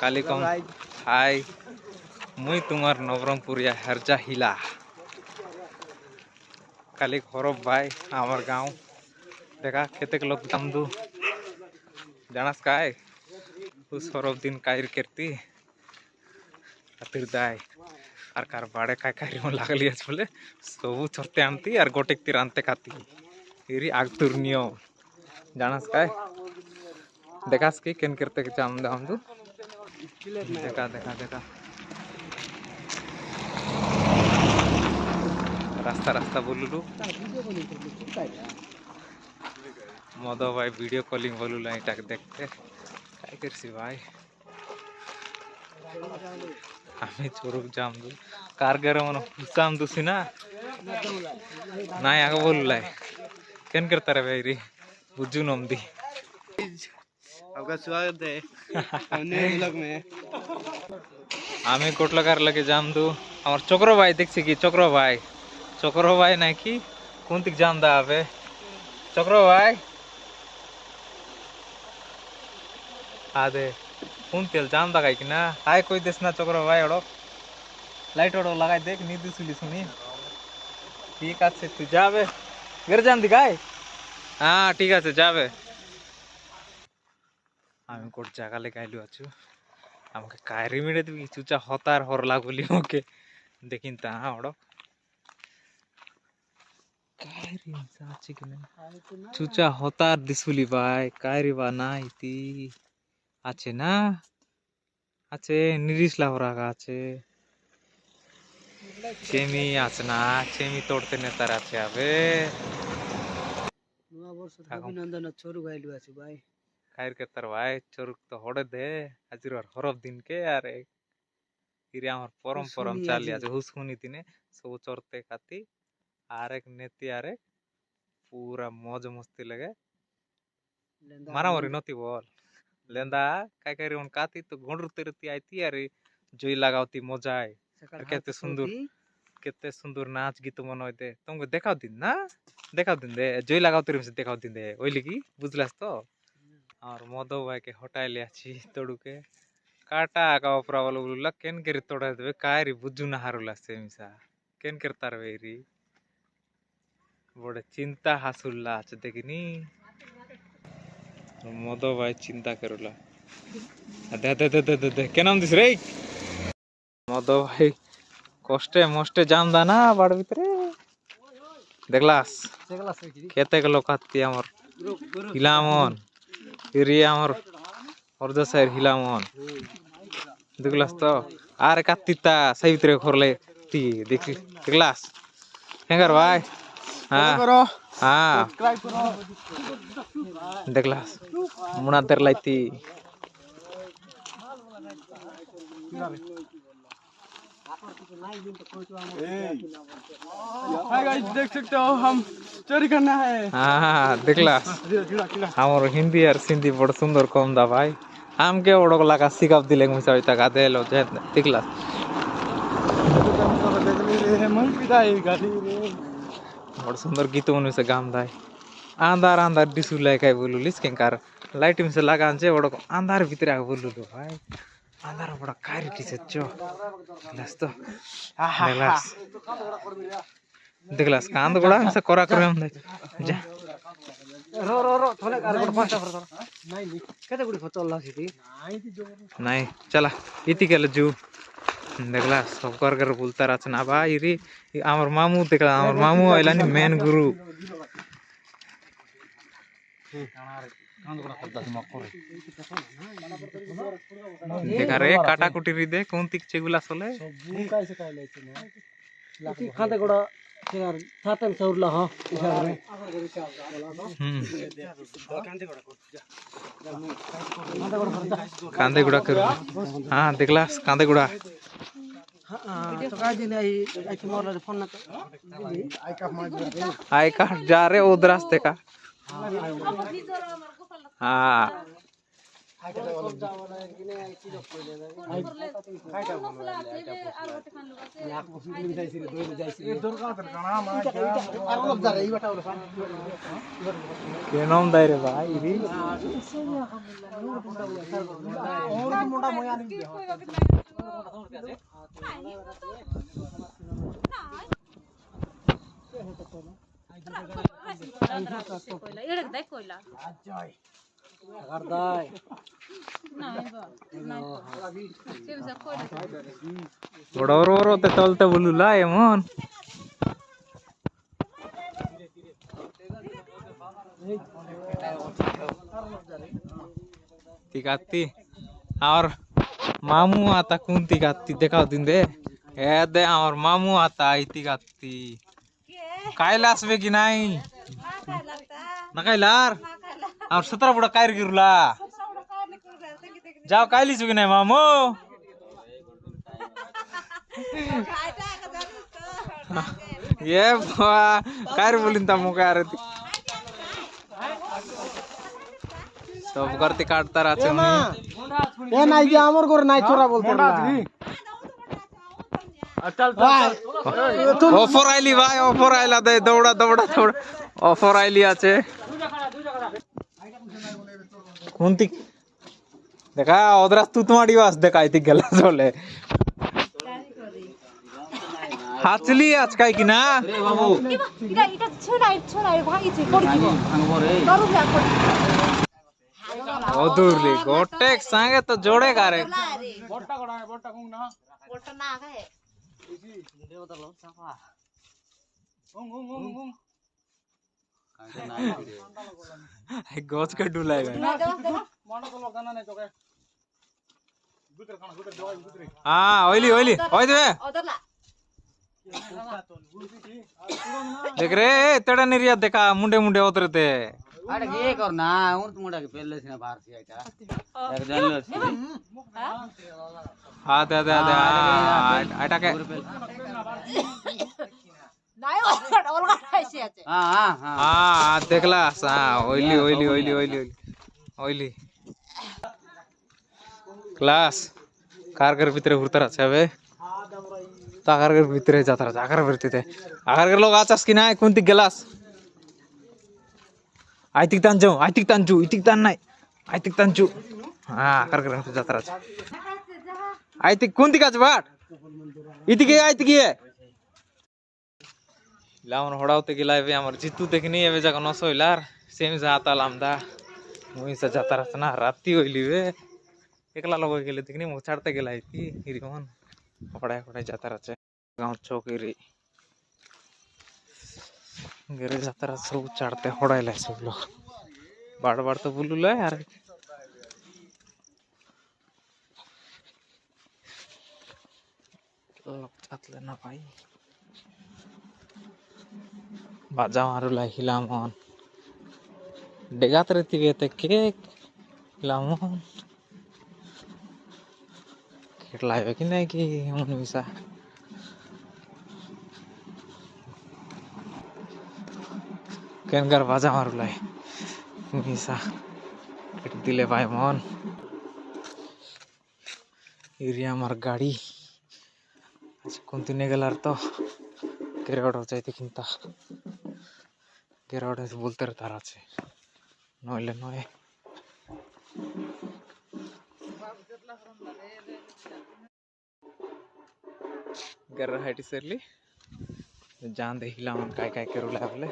काली कम हाय मुई तुम्हार नवरंगपुरिया हरजा हिला काली खरब भाई आमर गाँव देखा केतेक लोग तमदू जानस काय उस सरब दिन कायर करती दाय और कार बाड़े काय कार्य लागली बोले सबू चरते आनती और गोटेक तिर आनते खाती इरी आगतुर नियम जानस काय देखास की केन करते के जाम दाम दू देखा देखा देखा रास्ता रास्ता बोलू मदो भाई वीडियो कॉलिंग बोलू लाइटा देखते काय करसी भाई आम्ही चोरुक जाम दू कारगर मन हुसाम दूसी ना आग बोलू लाई केन करता रे भाई री बुझू नमदी आपका स्वागत है नए व्लॉग में। आम्ही कोटलकार लगे जाम दू हमार चोकरो भाई देखছি কি चोकरो भाई নাই কি কোন দিক जाम दा आवे चोकरो भाई आदे कौन तेल जाम दा काय कि ना हाय कोई देस ना चोकरो भाई ओडो लाइट ओडो लगाई देख नी दिसुली सुनी ठीक আছে তুই যাবে घर जाम दी काय हां ठीक আছে যাবে আমি কোট জায়গা লেগে আইলু আছু আমাকে কায়রি মিড়ে দিবি চুচা হতার হরলা বলি ওকে দেখিন তা ওড় কায়রি আছে কি না চুচা হতার দিসুলি ভাই কায়রি বা নাইতি আছে না আছে নিরিশলা হরাগা আছে চেমি আছে না চেমি তোড়তে নেতার আছে আবে নয়া বর্ষ অভিনন্দন চোরু গাইলু আছে ভাই कायर के तर भाई चोरुक तो होड़े दे आजिर हरब दिन के अरे इरे आमर परम चाली आज हुसुनी दिने सब चोरते खाती आरेक नेती आरे पूरा मौज मस्ती लगे मारामारी नती बोल लेंदा काय करी उन काती तो घोंडरुते रहती आईती अरे जोई लगावती मजा आए केते सुंदर नाच गीत मनोय दे तुमको देखाव दिन दे जोई लगावती रे देखाव दिन दे ओइली की बुझलास तो और मदो भाई के हटाई लिया तोड़ू के काटा आगा उपरा वाला बोलूला केन करी तोड़ा देवे कायरी बुझू ना हारुला से मिसा केन करता रे री बड़े चिंता हासुल्ला আছে देखिनी मदो भाई चिंता करूला दे दे दे दे दे के नाम दिस रे मदो भाई कष्टे मष्टे जाम दाना बाड़ भितरे देखलास केते के लोक आती हमर हिलामन एरिया हमर अर्ध साइड हिलामन देखलास तो आरे कातिता सही भितरे खरले ती देखलास हेंगर भाई हां करो हां सब्सक्राइब करो देखलास मुना दर लाइती हाय गाइस देख सकते हो हम चोरी करना है हां देखलास हमर हिंदी और सिंधी बड़ सुंदर कम दा भाई आम के ओडो लगा सिकाव दिले मुसा तक आदे लो जे देखलास मन पिदाई गाड़ी रे बड़ सुंदर गीत मन से गाम दाई अंधार अंधार दिसु लाय काय बोलुलिस केंकार लाइट में से लगान जे ओडो अंधार भीतर आ बोलुलो भाई अंधार बड़ा कारिटी से चो लस्तो देखलास देखलास कांद गोड़ा से कोरा करे हम जा रो थोले कार गोड़ पांच पर नहीं केते गुडी खचलला सिटी नहीं चला इति केले जू देखला सब कर बोलता रचना भाई री आमर मामू देखला आमर मामू आइलानी मेन गुरु देखा रे काटा कुटी री दे कोन तिक चेगुला सोले काय से काय लेते ना खाते गोड़ा यार थातन सौरला हां हिसाब में कांदे गुड़ा कर हां देखला कांदे गुड़ा तो काय दिन आई मोरला फोन ना आई का जा रे उधर रास्ते का हां के नाम दाई रे भाई री मुंडा मोया नहीं दे বড় বড় বড় তে তলতে বলুলা এমন तिकाती और मामू आता कौन तिकाती देखाओ दिन दे ए दे और मामू आता आई तिकाती कायला असबे की नाही ना कायलार और 17 बुडा कायर गिरला जाओ कायली चुकी नाही मामू ये बा कायर बोलिन ता मुका रे सब करते काटता राचे ए नाही जे आमर कर नाही चोरा बोलतो चल ऑफर आईली भाई ऑफर आईला दे दौड़ा दौड़ा दौड़ा ऑफर आईली আছে कोणती देखा ओदरास तू तुम्हारी वास देखाय ती गेला चले हाचली आज काय की ना रे बाबू इटा इटा छोराय भागिছে পড়ি দিব ভাঙবো রে দরু ব্যাগ পড়ি ओदुरली गोटेक सांगे तो जोड़े का रे बोट्टा कोडा है बोट्टा कोंग ना बोट्टा ना काय देव तर लो साफा ओंग ओंग ओंग ओंग काय नाही गोच के डुलाय मोंडा तो लोग गाना नहीं चोके गुतर खाना गुतर दवाई गुतरे हां ओइली ओइली ओइ दे ओदरला देख रे तेड़ा निर्या देखा मुंडे मुंडे उतरते अरे ये करना और तुमडा के पहले से बाहर से आइता एक जानलो हां दे दे दे आटा के নাই অলগা খাইছে আছে हां हां हां हां देखला हां ओइली ओइली ओइली ओइली ओइली क्लास कारगर भितरे हुरतर আছে হবে ताकारगर भितरे जातार आकार भरते आकारगर लोग आचास की नाही कोणती गेलास आयतिक तांजो आयतिक तांजू इतिक तान नाही आयतिक तांजू हा आकारगर जातार आयतिक कोणती काच बाट इतिक आयतिक ये लावन होडावते गेला बे हमर जितू देखनी एबे जग नसोइलार सेम जाता लामदा मुई से जातार ना राती होइली बे एकला लोग गेले देखनी मु छाड़ते गेला इति हिरिमन पड़ाय पड़ाय जातार আছে गांव चौकेरी गेरे जातार सब चढ़ते होड़ाइला सब लोग बाड़ बाड़ तो बुलुला यार लोग चातले ना भाई बाजा मारुला हिलामन डेगात रहती बेते के हिलामन केटला है कि नहीं कि मन विसा केनगर बाजा मारुला विसा केट दिले भाई मन एरिया मार गाड़ी आज कोणती निघालार तो केरगड जायते किंता केरगड बोलते रे तार আছে নইলে নয় गर हाइटी सरली जान दे हिला मन काय करूला बोले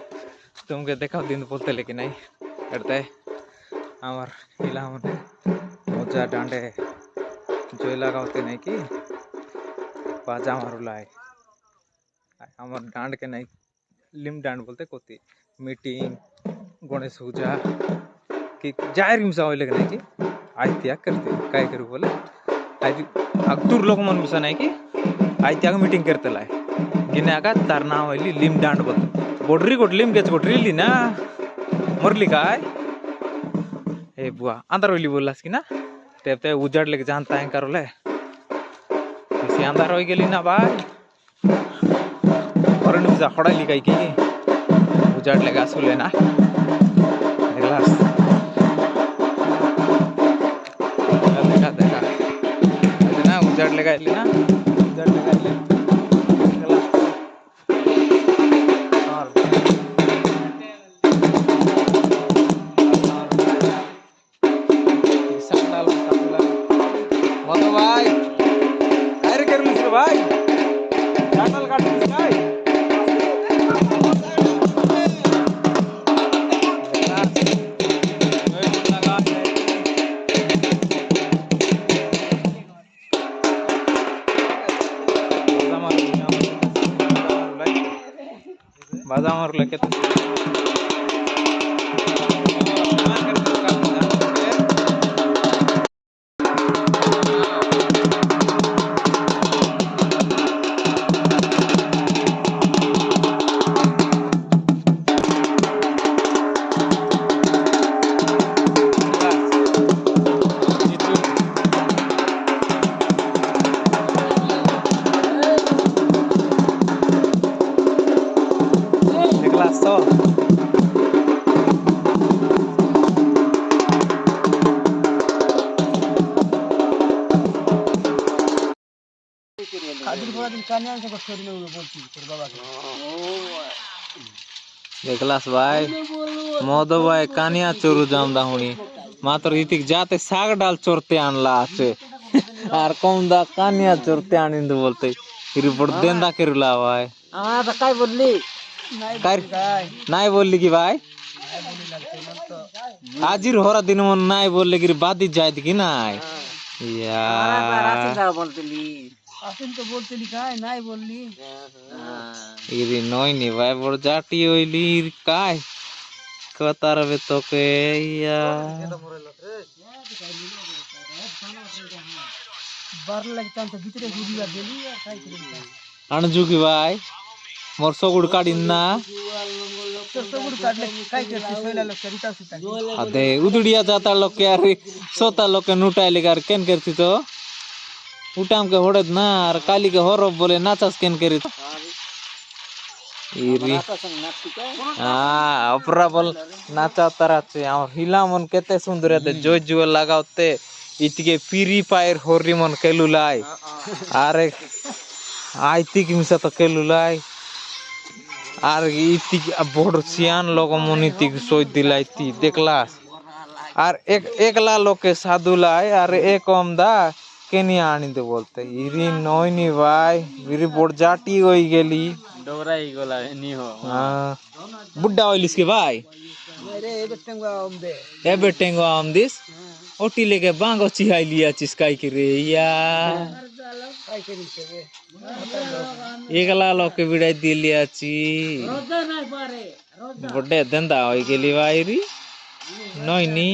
तुमके देखाओ दिन बोलते लेकिन नहीं करते हमार हिला मन मोजा डांडे जोई लगावते नहीं कि बाजा मारुला है हमार डांड के नहीं लिम डांड बोलते कोती मीटिंग गणेश पूजा कि जाहिर हिंसा होइले नहीं कि आयतिया करते काय करू बोले आज अक्तूर लोक मन मिसा नहीं कि आयतिया मीटिंग करते लाय गिने आका तार नाव होइली लिम डांड बोलते बोडरी गोट लिम गेच गोट रिली ना मरली काय ए बुआ अंदर होइली बोललास कि ना तेते उजाड़ लेके जानता है करोले इसी अंदर होई गेली ना भाई और निजा खड़ाली काय की उजाड़ लेगा सुले ना ग्लास देखा देखा ना उजाड़ लेगा इली ना उजाड़ लेगा इली ग्लास और सकलाल ভাই জাটাল কাটছিস ভাই बाजा मारू लेके तो देखलास भाई मोदो भाई कानिया चोरू जामदा हुनी मात्र इतिक जाते साग डाल चोरते आणला आचे आर कोंदा कानिया चोरते आणिंद बोलते रिपोर्ट देंदा करूला भाई आता काय बोलली नाही बोलली की भाई आजीर होरा दिन मन नाही बोलले की बादी जायत की नाही यार बोलतेली असं तर बोलतेली काय नाही बोलली इरी नोय नी भाई बोल जाटी होइली काय कतार बे तो के या बार लग चांस भीतरे गुडीला गेली यार काय करेल अणजू की भाई मोर सोगुड काढीन ना तर सगळं काढले काय करते सोयला लोक करीत असतात अदे उदुडिया जाता लोक यार सोता लोक नुटायले कर केन करती तो उठाम के होडत ना और काली के होरो बोले नाचास केन करीत इरी अपरा बोल नाचा तराचे और हिला मन केते सुंदर है जो जो लगावते इतके पीरी पायर होरी मन केलुलाई अरे आईती की मिसा तो केलुलाई আর ইতিক বড় সিয়ান লোক মনিতিক সই দিলাইতি দেখলাস আর একলা লোকে সাধুলাই আর এক কমদা কেনিয়া আনিতে বলতে ইরি নয়নি ভাই ইরি বড় জাটি হই গেলি डोराई गोला नी हो বুড্ডা হইলিস কি ভাই अरे ए बेटेंगा ओमदे এবে টেঙ্গো আমদিস ওটি লেগে বাঙ্গো চিহাই লিয়াছিস কাই কি রে ইয়া काय करील ते एकला लोक बिडाई दिलियाची रोजा नाही पारे बड्डे धंदा होई गेली वायरी नयनी